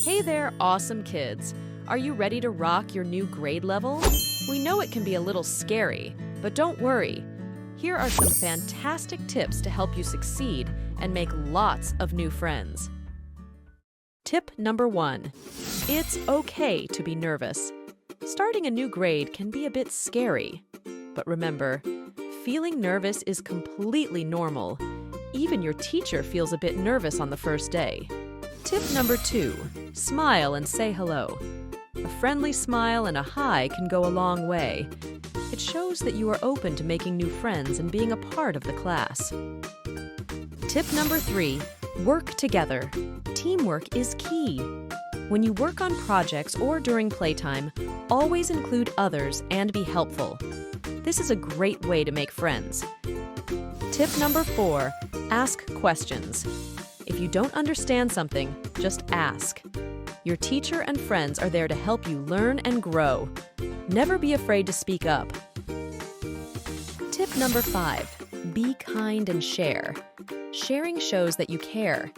Hey there, awesome kids! Are you ready to rock your new grade level? We know it can be a little scary, but don't worry. Here are some fantastic tips to help you succeed and make lots of new friends. Tip number 1. It's okay to be nervous. Starting a new grade can be a bit scary. But remember, feeling nervous is completely normal. Even your teacher feels a bit nervous on the first day. Tip number 2. Smile and say hello. A friendly smile and a hi can go a long way. It shows that you are open to making new friends and being a part of the class. Tip number 3. Work together. Teamwork is key. When you work on projects or during playtime, always include others and be helpful. This is a great way to make friends. Tip number 4. Ask questions. If you don't understand something, just ask. Your teacher and friends are there to help you learn and grow. Never be afraid to speak up. Tip number 5. Be kind and share. Sharing shows that you care.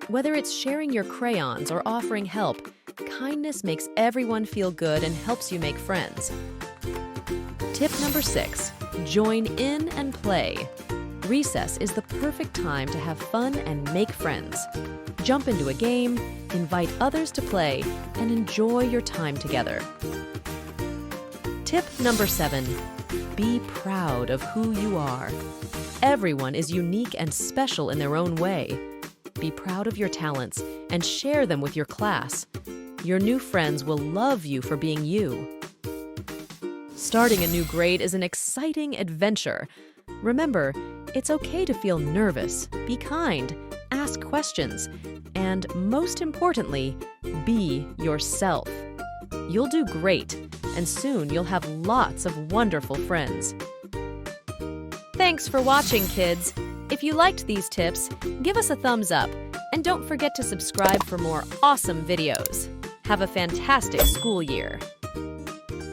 Whether it's sharing your crayons or offering help, kindness makes everyone feel good and helps you make friends. Tip number 6. Join in and play. Recess is the perfect time to have fun and make friends. Jump into a game, invite others to play, and enjoy your time together. Tip number 7. Be proud of who you are. Everyone is unique and special in their own way. Be proud of your talents and share them with your class. Your new friends will love you for being you. Starting a new grade is an exciting adventure. Remember, it's okay to feel nervous, be kind, ask questions, and most importantly, be yourself. You'll do great, and soon you'll have lots of wonderful friends. Thanks for watching, kids. If you liked these tips, give us a thumbs up, and don't forget to subscribe for more awesome videos. Have a fantastic school year.